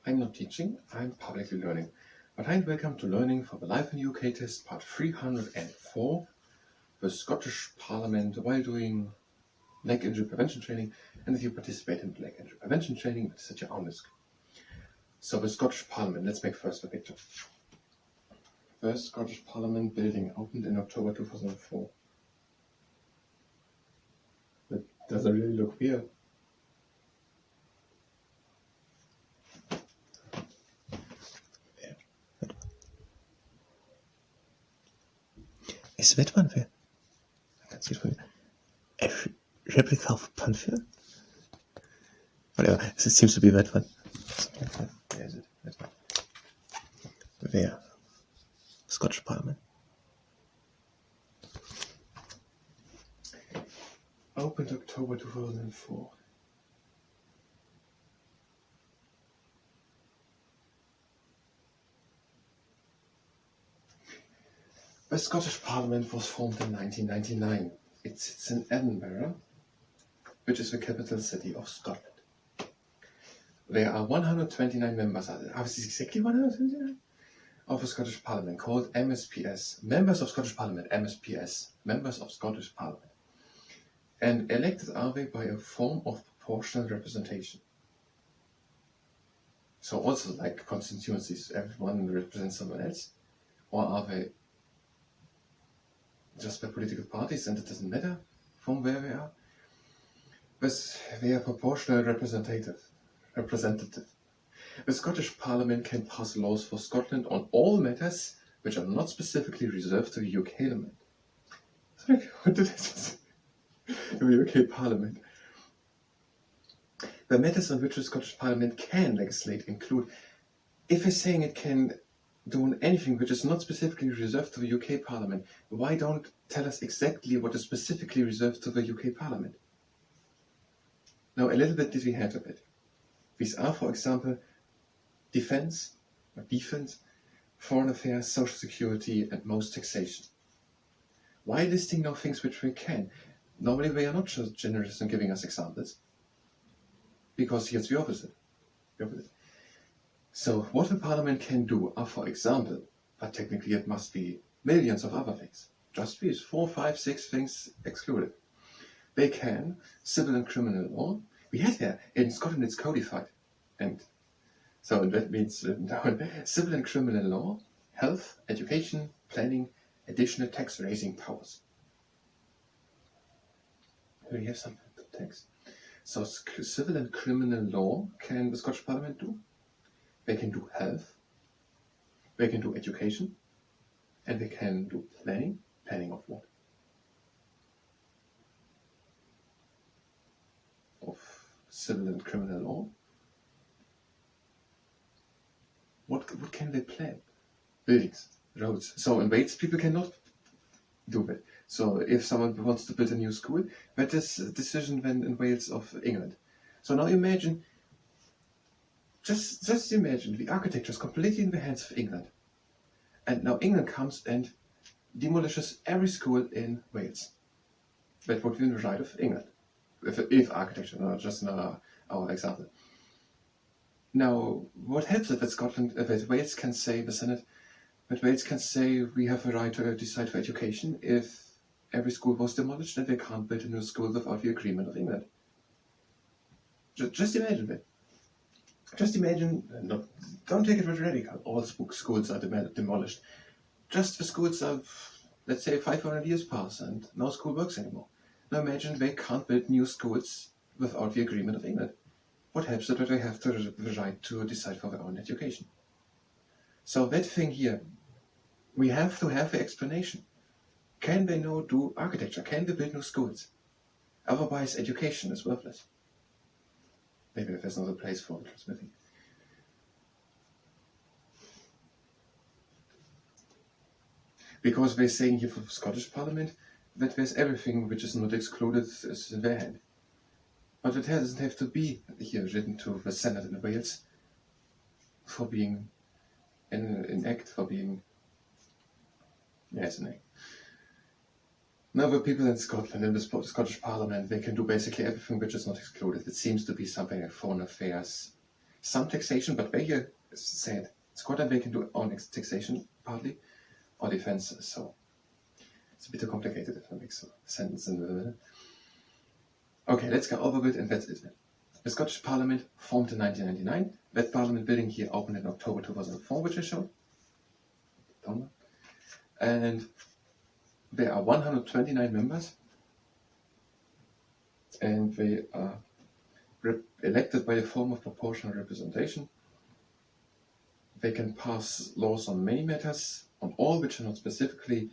I'm not teaching, I'm publicly learning. But hi and welcome to Learning for the Life in UK test part 304, the Scottish Parliament while doing leg injury prevention training, and if you participate in leg injury prevention training, it's at your own risk. So the Scottish Parliament, let's make first a picture. The Scottish Parliament building opened in October 2004. That doesn't really look weird. Is wetwanven? That's it for you. A replica of Panfir? Whatever, it seems to be that one. Where is it? That one. Where? Scottish Parliament. Opened October 2004. The Scottish Parliament was formed in 1999. It sits in Edinburgh, which is the capital city of Scotland. There are 129 members, are this exactly 129? Of the Scottish Parliament, called MSPS, Members of Scottish Parliament, MSPS, Members of Scottish Parliament. And elected are they by a form of proportional representation. So also like constituencies, everyone represents someone else, or are they just by political parties and it doesn't matter from where they are? But they are proportional representative. The Scottish Parliament can pass laws for Scotland on all matters which are not specifically reserved to the UK Parliament. Sorry, what did I say? The UK Parliament. The matters on which the Scottish Parliament can legislate include, if it's saying it can do anything which is not specifically reserved to the UK Parliament, why don't tell us exactly what is specifically reserved to the UK Parliament? Now, a little bit did we have of it. These are, for example, defence, foreign affairs, social security, and most taxation. Why listing now things which we can? Normally we are not so generous in giving us examples, because here's the opposite. So what the Parliament can do are, for example, but technically it must be millions of other things, just these 4, 5, 6 things excluded. They can civil and criminal law. We have there, in Scotland it's codified, and so that means civil and criminal law, health, education, planning, additional tax raising powers. Here we have some text. So civil and criminal law can the Scottish Parliament do. They can do health, they can do education, and they can do planning. Planning of what? Of civil and criminal law. What can they plan? Buildings, roads. So in Wales, people cannot do that. So if someone wants to build a new school, that is a decision then in Wales of England. So now imagine, just imagine the architecture is completely in the hands of England. And now England comes and demolishes every school in Wales. That would be in the right of England. If architecture, not just our example. Now, what helps it that that Wales can say, the Senate, that Wales can say we have a right to decide for education if every school was demolished and they can't build a new school without the agreement of England? Just imagine that. Just imagine, don't take it very radical, all schools are demolished. Just the schools of, let's say, 500 years pass and no school works anymore. Now imagine they can't build new schools without the agreement of England. What helps it that they have the right to decide for their own education? So that thing here, we have to have the explanation. Can they now do architecture? Can they build new schools? Otherwise, education is worthless. Maybe there's not a place for transmitting. Because they're saying here for the Scottish Parliament that there's everything which is not excluded is in their hand. But it doesn't have to be here written to the Senate in Wales for being an act, for being, yes, an act. Now the people in Scotland, in the Scottish Parliament, they can do basically everything which is not excluded. It seems to be something like foreign affairs, some taxation, but they here said Scotland they can do own taxation partly or defence. So it's a bit too complicated if I make a sentence in the middle. Okay, let's go over it, and that's it. The Scottish Parliament formed in 1999. That Parliament building here opened in October 2004, which I showed. And there are 129 members, and they are elected by a form of proportional representation. They can pass laws on many matters, on all which are not specifically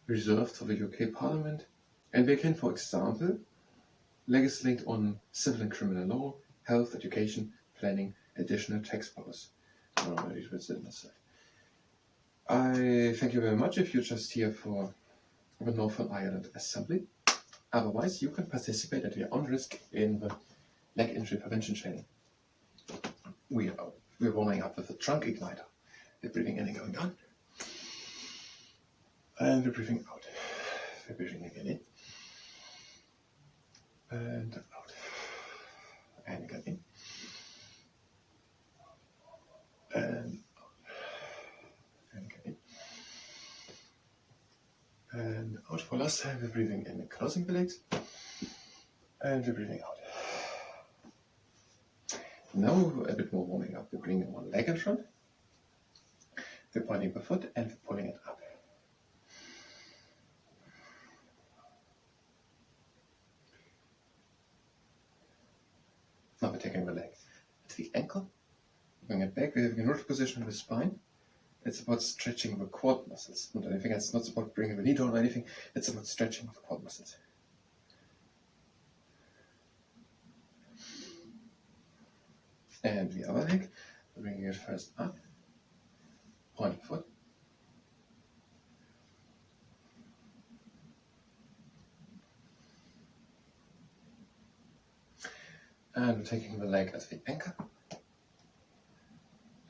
reserved for the UK Parliament, and they can, for example, legislate on civil and criminal law, health, education, planning, additional tax powers. I thank you very much if you're just here for the Northern Ireland Assembly. Otherwise, you can participate at your own risk in the leg injury prevention training. We're warming up with a trunk igniter. We're breathing in and going on. And we're breathing out. We're breathing again in. And out. And again in. And out. And again in. And out for last time. We're breathing in and closing the legs. And we're breathing out. Now a bit more warming up. We're bringing one leg in front. We're pointing the foot and we're pulling it up. Now we're taking the leg at the ankle, bring it back. We're having a neutral position of the spine. It's about stretching the quad muscles. Not anything. It's not about bringing the knee down or anything. It's about stretching of the quad muscles. And the other leg, bringing it first up, point foot. And we're taking the leg as the anchor.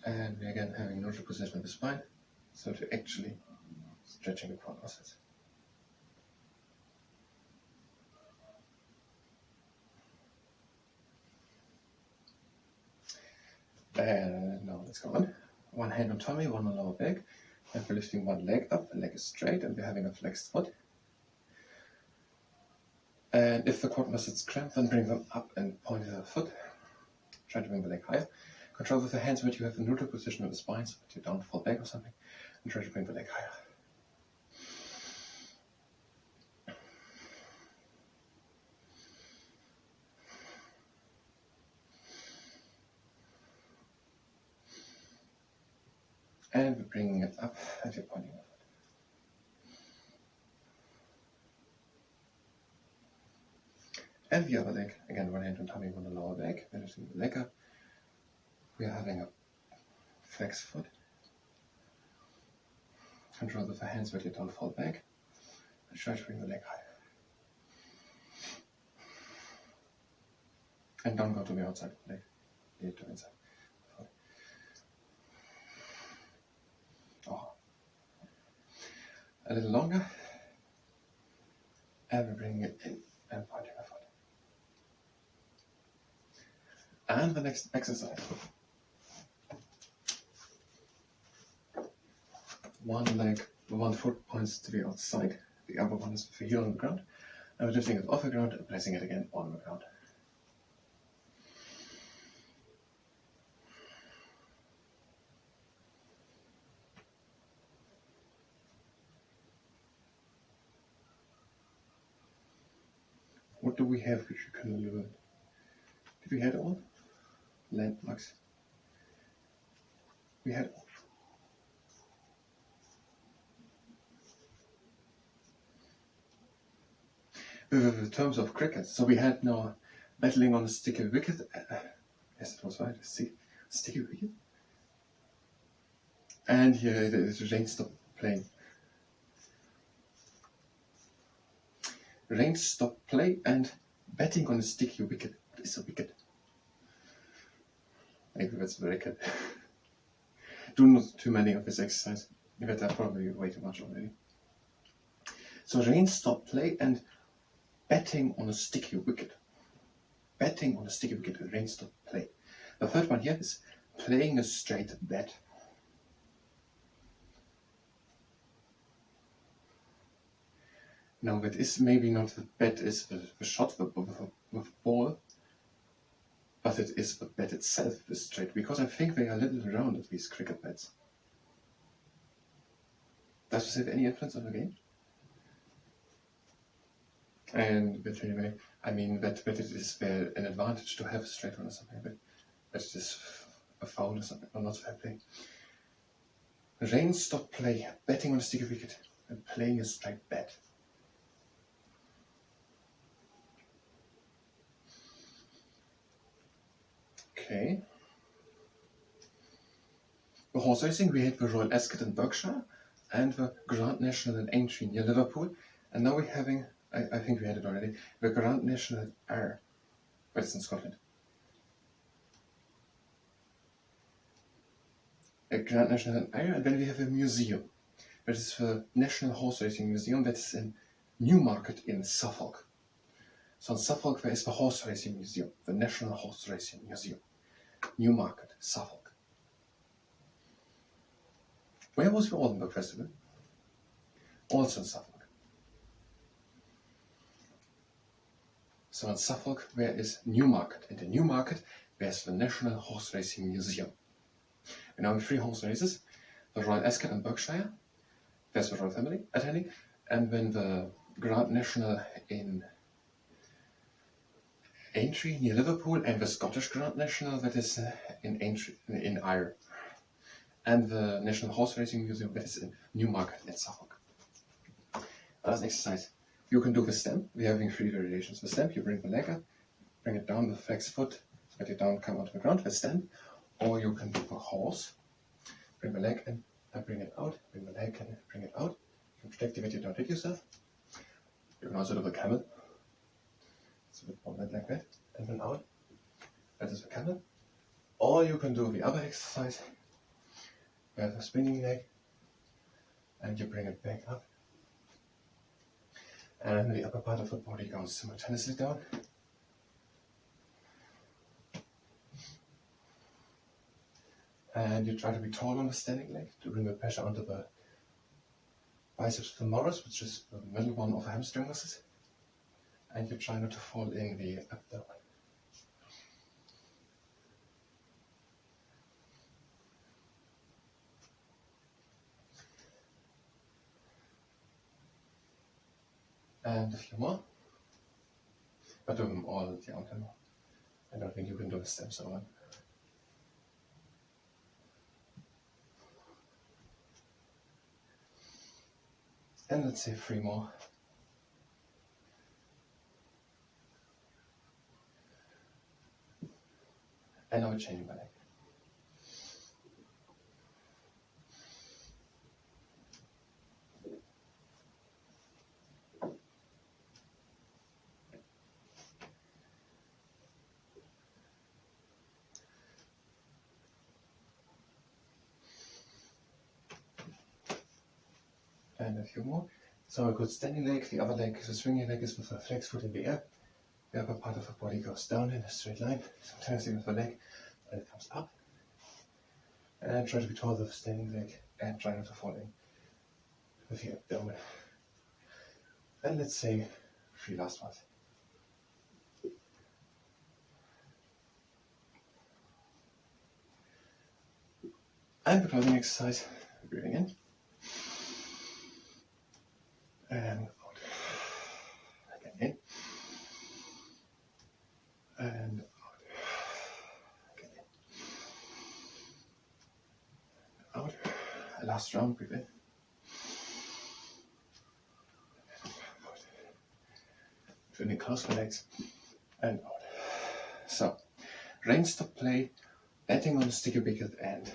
And we're again having a neutral position of the spine, so to actually stretching the quad muscles. And now let's go on. One hand on tummy, one on lower back. And we're lifting one leg up, the leg is straight, and we're having a flexed foot. And if the quad muscles cramp, then bring them up and point to the foot. Try to bring the leg higher. Control with the hands that you have a neutral position of the spine, so that you don't fall back or something. And try to bring the leg higher. And we're bringing it up, and you're pointing the foot. And the other leg, again, one hand on tummy, one on lower back. We're lifting the leg up. We are having a flexed foot. Control with the hands that you don't fall back. And try to bring the leg higher. And don't go to the outside of the leg. Lead to inside. Oh. A little longer. And we're bringing it in and pointing the foot. And the next exercise. One leg, one foot points to the outside, the other one is with the heel on the ground, and we're lifting it off the ground and placing it again on the ground. What do we have which you can learn? Did we have all? Landmarks. We had all. The terms of cricket. So we had now battling on a sticky wicket. Yes, it was right. Sticky wicket. And here it is rain stop playing. Rain stop play and batting on a sticky wicket. What is a wicket? Maybe that's very good. Do not too many of this exercise. That are probably way too much already. So rain stop play and batting on a sticky wicket. Batting on a sticky wicket, rain stop play. The third one here is playing a straight bet. Now that is maybe not the bet is the shot with ball, but it is the bet itself, the straight, because I think they are a little rounded, these cricket bets. Does this have any influence on the game? And but anyway, I mean that it is an advantage to have a straight one or something, but it is a foul or something, or not fair play. Rain stop play, betting on a sticky wicket, and playing a straight bet. Okay. The horse racing, we had the Royal Ascot in Berkshire and the Grand National in Aintree near Liverpool, and now we're having, I think we had it already, the Grand National R, but it's in Scotland. A Grand National R, and then we have a museum. That is the National Horse Racing Museum, that is in Newmarket in Suffolk. So in Suffolk there is the Horse Racing Museum, the National Horse Racing Museum. Newmarket, Suffolk. Where was the Oldenburg Festival? Also in Suffolk. So in Suffolk there is Newmarket, and in Newmarket there's the National Horse Racing Museum. We now have 3 horse races, the Royal Ascot in Berkshire, there's the royal family attending, and then the Grand National in Aintree near Liverpool, and the Scottish Grand National that is in Aintree in Ayr, and the National Horse Racing Museum that is in Newmarket in Suffolk. As an exercise, you can do the stamp. We're having 3 variations. The stamp, you bring the leg up, bring it down with the flex foot, let it down, come onto the ground, the stamp, or you can do the horse, bring the leg in, and bring it out, bring the leg in, bring it out. You can protect it that you don't hit yourself. You can also do the camel. So a bit more like that, and then out. That is the camel. Or you can do the other exercise. You have a spinning leg, and you bring it back up. And the upper part of the body goes simultaneously down. And you try to be tall on the standing leg to bring the pressure onto the biceps femoris, which is the middle one of the hamstring muscles. And you try not to fall in the abdomen. And a few more. But do them all at the outcome. I don't think you can do the steps over. And let's say 3 more. And now we're changing my leg. And a few more. So a good standing leg, the other leg, the swinging leg is with the flex foot in the air. The upper part of the body goes down in a straight line, sometimes with the leg, and it comes up. And try to be tall with the standing leg, and try not to fall in with the abdomen. And let's say 3 last ones. And the closing exercise, breathing in. And out. Again in. And out. Again in. Out. Last round, breathe in. Out. Feeling close the legs. And out. So, rain stop play, betting on a sticky wicket, and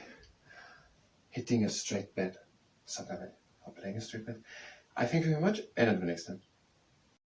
hitting a straight bet. Something like that. Or playing a straight bet. I thank you very much, and until next time.